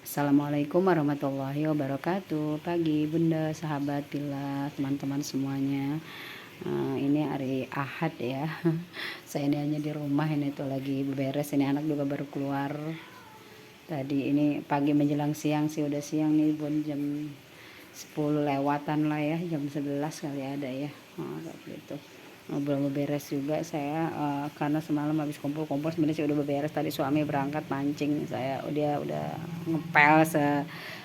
Assalamualaikum warahmatullahi wabarakatuh. Pagi bunda, sahabat bila, teman-teman semuanya. Ini hari Ahad ya. Saya ini hanya di rumah, ini tuh lagi beberes. Ini anak juga baru keluar. Tadi ini pagi menjelang siang sih, udah siang nih bun, jam 10 lewatan lah ya, jam 11 kali ada ya. Gitu. Belum beres juga saya, karena semalam habis kumpul-kumpul sebenarnya sih udah beres. Tadi suami berangkat mancing, saya dia udah ngepel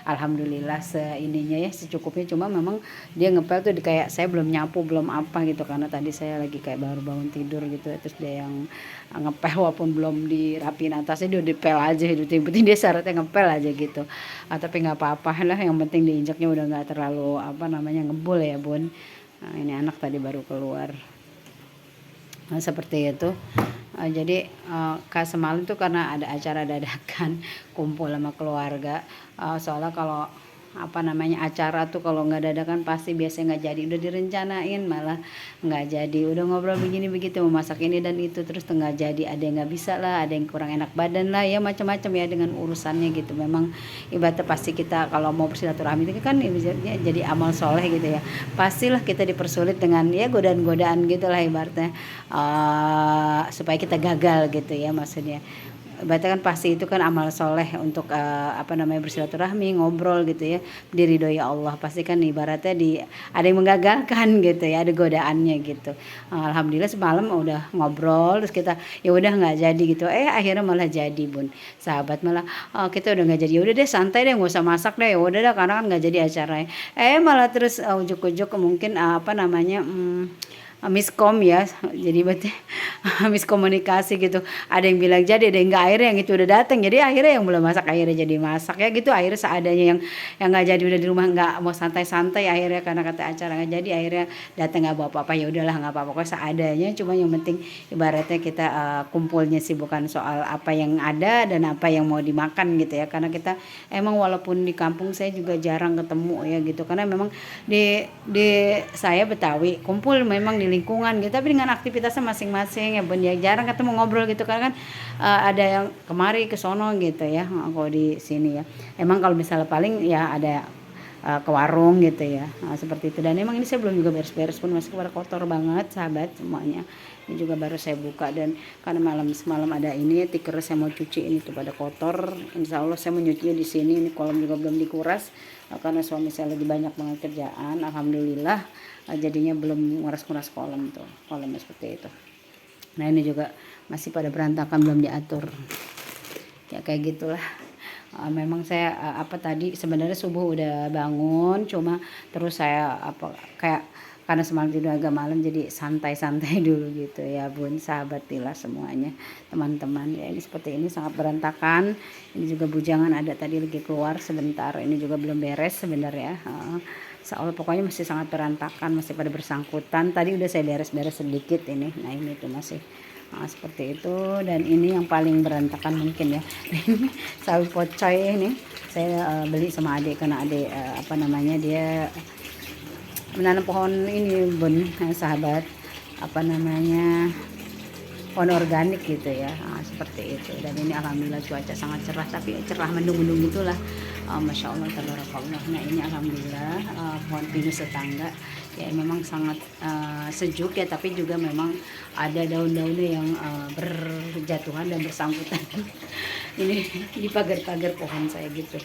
alhamdulillah ininya ya secukupnya. Cuma memang dia ngepel tuh kayak saya belum nyapu belum apa gitu, karena tadi saya lagi kayak baru bangun tidur gitu. Terus dia yang ngepel walaupun belum dirapin atasnya, dia udah dipel aja gitu. Yang penting dia syaratnya ngepel aja gitu. Tapi nggak apa-apa lah, yang penting diinjaknya udah nggak terlalu ngebul ya bun. Ini anak tadi baru keluar. Seperti itu. Jadi semalam tuh karena ada acara dadakan kumpul sama keluarga. Soalnya kalau acara tuh kalau nggak dadakan pasti biasanya nggak jadi, udah direncanain malah nggak jadi, udah ngobrol begini begitu mau masak ini dan itu, terus nggak jadi. Ada yang nggak bisa lah, ada yang kurang enak badan lah ya, macam-macam ya dengan urusannya gitu. Memang ibaratnya pasti kita kalau mau bersilaturahmi itu kan jadi amal soleh gitu ya, pastilah kita dipersulit dengan ya godaan-godaan gitulah ibaratnya, supaya kita gagal gitu ya maksudnya. Berarti kan pasti itu kan amal soleh untuk bersilaturahmi, ngobrol gitu ya, diridhoi Allah. Pasti kan ibaratnya ada yang menggagalkan gitu ya, ada godaannya gitu. Alhamdulillah semalam udah ngobrol, terus kita ya udah nggak jadi gitu. Akhirnya malah jadi bun. Sahabat malah kita udah nggak jadi. Ya udah deh santai deh, nggak usah masak deh. Ya udah dah karena kan nggak jadi acaranya. Malah terus ujuk-ujuk mungkin miskom ya, jadi berarti miskomunikasi gitu. Ada yang bilang jadi, ada yang nggak, akhirnya yang itu udah datang jadi akhirnya yang belum masak akhirnya jadi masak ya gitu. Akhirnya seadanya yang nggak jadi udah di rumah nggak mau santai-santai, akhirnya karena kata acara nggak jadi akhirnya datang nggak bawa apa-apa. Ya udahlah nggak apa-apa kok seadanya, cuma yang penting ibaratnya kita kumpulnya sih bukan soal apa yang ada dan apa yang mau dimakan gitu ya, karena kita emang walaupun di kampung saya juga jarang ketemu ya gitu, karena memang di saya Betawi kumpul memang di lingkungan gitu, tapi dengan aktivitasnya masing-masing ya bun ya, jarang ketemu ngobrol gitu karena kan ada yang kemari ke sono gitu ya. Kalau di sini ya emang kalau misalnya paling ya ada ke warung gitu ya, seperti itu. Dan emang ini saya belum juga beres-beres pun, masih pada kotor banget sahabat semuanya. Ini juga baru saya buka, dan karena semalam ada ini tikar saya mau cuci, ini tuh pada kotor. Insya Allah saya mau nyucinya di sini. Ini kolam juga belum dikuras karena suami saya lagi banyak banget kerjaan. Alhamdulillah jadinya belum nguras-nguras kolamnya seperti itu. Nah ini juga masih pada berantakan, belum diatur ya, kayak gitulah. Memang saya tadi sebenarnya subuh udah bangun, cuma terus saya karena semalam tidur agak malam jadi santai-santai dulu gitu ya bun, sahabat Tila semuanya, teman-teman ya. Ini seperti ini sangat berantakan. Ini juga bujangan ada tadi lagi keluar sebentar, ini juga belum beres sebenarnya. Soalnya pokoknya masih sangat berantakan, masih pada bersangkutan. Tadi udah saya beres-beres sedikit ini. Nah ini tuh masih seperti itu. Dan ini yang paling berantakan mungkin ya. Sawi pocoy ini saya beli sama adik, karena adik dia menanam pohon ini bun, sahabat pohon organik gitu ya. Seperti itu. Dan ini alhamdulillah cuaca sangat cerah, tapi cerah mendung-mendung gitulah. Masya Allah tabarakallah. Nah ini alhamdulillah pohon pinus tetangga ya memang sangat sejuk ya, tapi juga memang ada daun-daunnya yang berjatuhan dan bersangkutan ini di pagar-pagar pohon saya gitu.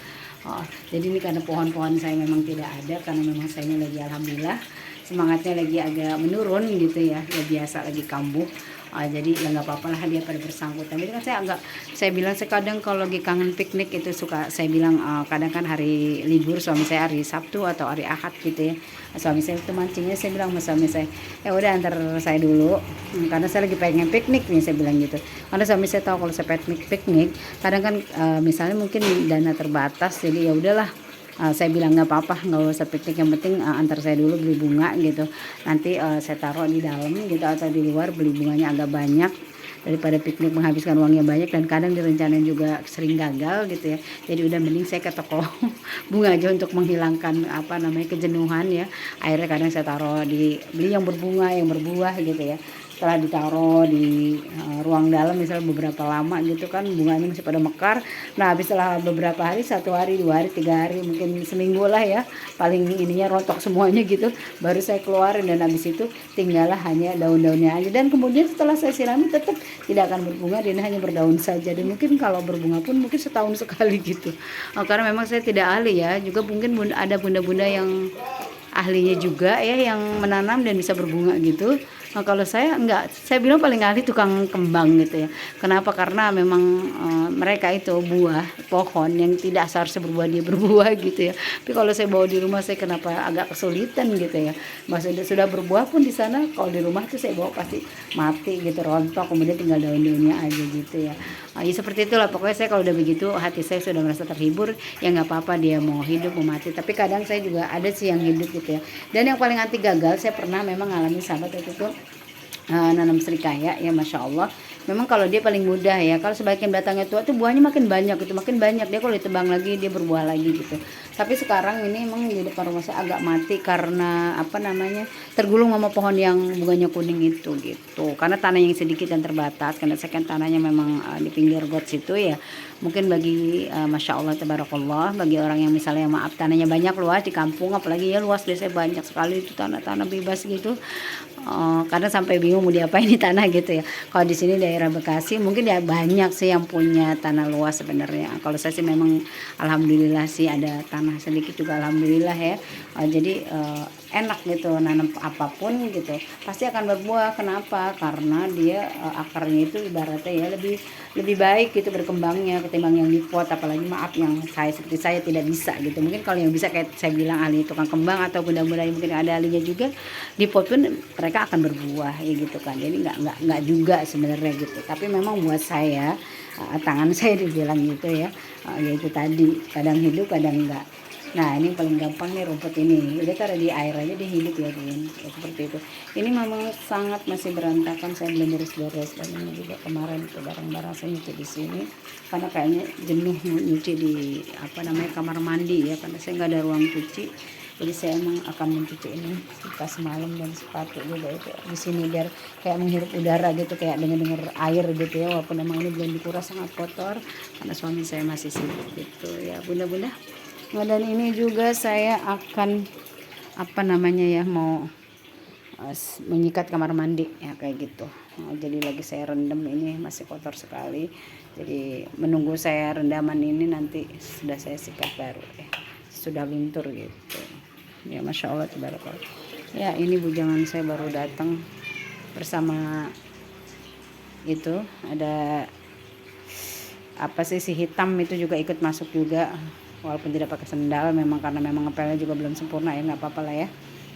Jadi ini karena pohon-pohon saya memang tidak ada, karena memang saya ini lagi alhamdulillah semangatnya lagi agak menurun gitu ya biasa lagi kambuh. Jadi ya nggak apa-apa lah dia pada bersangkutan. Jadi kan saya bilang sekadang kalau lagi kangen piknik itu suka saya bilang, kadang kan hari libur suami saya hari Sabtu atau hari Ahad gitu ya, suami saya itu mancingnya, saya bilang sama suami saya udah antar saya dulu, karena saya lagi pengen piknik nih, saya bilang gitu. Karena suami saya tahu kalau saya piknik kadang kan misalnya mungkin dana terbatas, jadi ya udahlah. Saya bilang nggak apa-apa, nggak usah piknik, yang penting antar saya dulu beli bunga gitu, nanti saya taruh di dalam gitu atau di luar, beli bunganya agak banyak daripada piknik menghabiskan uangnya banyak, dan kadang direncanain juga sering gagal gitu ya. Jadi udah mending saya ke toko bunga aja untuk menghilangkan kejenuhan ya. Akhirnya kadang saya taruh beli yang berbunga, yang berbuah gitu ya. setelah ditaruh di ruang dalam misalnya beberapa lama gitu kan, bunganya masih pada mekar. Nah habis setelah beberapa hari, 1 hari 2 hari 3 hari mungkin seminggu lah ya, paling ininya rontok semuanya gitu, baru saya keluarin. Dan habis itu tinggallah hanya daun-daunnya aja, dan kemudian setelah saya sirami tetap tidak akan berbunga, dan hanya berdaun saja. Dan mungkin kalau berbunga pun mungkin setahun sekali gitu. Karena memang saya tidak ahli ya, juga mungkin ada bunda-bunda yang ahlinya juga ya yang menanam dan bisa berbunga gitu. Nah, kalau saya enggak, saya bilang paling ahli tukang kembang gitu ya. Kenapa? Karena memang mereka itu buah pohon yang tidak seharusnya berbuah, dia berbuah gitu ya. Tapi kalau saya bawa di rumah, saya kenapa agak kesulitan gitu ya. Maksudnya sudah berbuah pun di sana, kalau di rumah tuh saya bawa pasti mati gitu, rontok, kemudian tinggal daun-daunnya aja gitu ya. Ya seperti itulah pokoknya. Saya kalau udah begitu hati saya sudah merasa terhibur, ya nggak apa-apa dia mau hidup mau mati. Tapi kadang saya juga ada sih yang hidup gitu ya. Dan yang paling anti gagal, saya pernah memang ngalamin sahabat itu tuh nanam serikaya ya, masya Allah. Memang kalau dia paling mudah ya, kalau sebagian batangnya tua tuh buahnya makin banyak gitu, makin banyak dia kalau ditebang lagi dia berbuah lagi gitu. Tapi sekarang ini emang di depan rumah saya agak mati karena apa namanya, tergulung sama pohon yang bunganya kuning itu gitu. Karena tanah yang sedikit dan terbatas, karena saya kan tanahnya memang di pinggir got situ ya. Mungkin bagi masya Allah tabarakallah, bagi orang yang misalnya maaf tanahnya banyak luas di kampung, apalagi ya luas desa banyak sekali itu tanah-tanah bebas gitu. Kadang sampai bingung mau diapain di tanah gitu ya. Kalau di sini daerah Bekasi mungkin ya banyak sih yang punya tanah luas sebenarnya. Kalau saya sih memang alhamdulillah sih ada tanah sedikit juga alhamdulillah ya. Jadi enak gitu nanam apapun gitu pasti akan berbuah. Kenapa? Karena dia akarnya itu ibaratnya ya lebih baik gitu berkembangnya ketimbang yang di pot. Apalagi maaf yang saya seperti saya tidak bisa gitu. Mungkin kalau yang bisa kayak saya bilang ahli tukang kembang atau benda-benda yang mungkin ada ahlinya juga di pot pun mereka akan berbuah ya gitu kan. Jadi nggak juga sebenarnya gitu. Tapi memang buat saya tangan saya dibilang gitu ya, yaitu tadi kadang hidup kadang enggak. Nah ini paling gampang nih rumput ini, udah taruh di air aja dia hidup ya Din, ya, seperti itu. Ini memang sangat masih berantakan, saya belum beres-beres. Dan ini juga kemarin itu barang-barang saya nyuci di sini karena kayaknya jenuh nyuci di apa namanya kamar mandi ya, karena saya nggak ada ruang cuci. Jadi saya emang akan mencuci ini pas malam, dan sepatu juga itu di sini biar kayak menghirup udara gitu, kayak dengar air gitu ya, walaupun memang ini belum dikuras sangat kotor karena suami saya masih sibuk gitu ya bunda-bunda. Nah, dan ini juga saya akan apa namanya ya, mau menyikat kamar mandi ya kayak gitu. Nah, jadi lagi saya rendam, ini masih kotor sekali. Jadi menunggu saya rendaman ini nanti sudah saya sikat baru ya. Sudah luntur gitu. Ya masya Allah tabarakallah. Ya ini bujangan saya baru datang bersama itu ada apa sih si hitam itu juga ikut masuk juga, walaupun tidak pakai sendal memang karena memang ngepelnya juga belum sempurna ya, nggak apa-apa lah ya.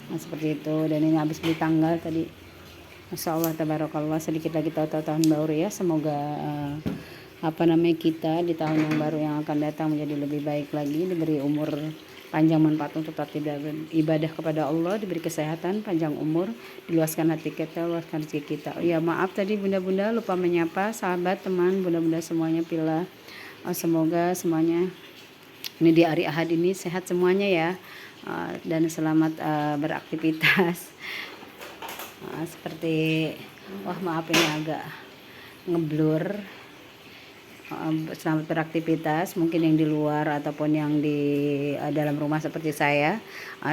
Nah, seperti itu. Dan ini habis beli tanggal tadi, masya Allah tabarakallah. Sedikit lagi tahu-tahu tahun baru ya, semoga apa namanya kita di tahun yang baru yang akan datang menjadi lebih baik lagi, diberi umur panjang manfaat untuk tetap ibadah kepada Allah, diberi kesehatan, panjang umur, diluaskan hati kita, luaskan rezeki kita. Oh ya maaf tadi bunda-bunda lupa menyapa sahabat teman bunda-bunda semuanya pila. Semoga semuanya ini di hari Ahad ini sehat semuanya ya, dan selamat beraktivitas. Seperti wah maaf ini agak ngeblur. Selamat beraktivitas mungkin yang di luar ataupun yang di dalam rumah seperti saya.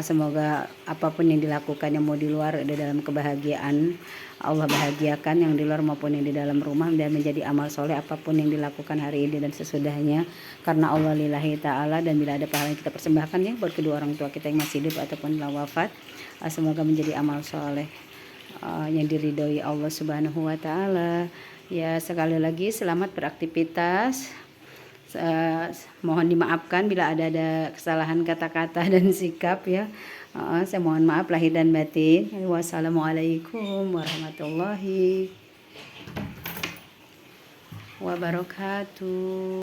Semoga apapun yang dilakukan yang mau di luar ada dalam kebahagiaan, Allah bahagiakan yang di luar maupun yang di dalam rumah, dan menjadi amal soleh apapun yang dilakukan hari ini dan sesudahnya, karena Allah lillahi ta'ala. Dan bila ada pahala yang kita persembahkan ya buat kedua orang tua kita yang masih hidup ataupun telah wafat, semoga menjadi amal soleh yang diridhoi Allah subhanahu wa ta'ala. Ya sekali lagi selamat beraktivitas. Mohon dimaafkan bila ada kesalahan kata-kata dan sikap ya. Saya mohon maaf lahir dan batin. Wassalamualaikum warahmatullahi wabarakatuh.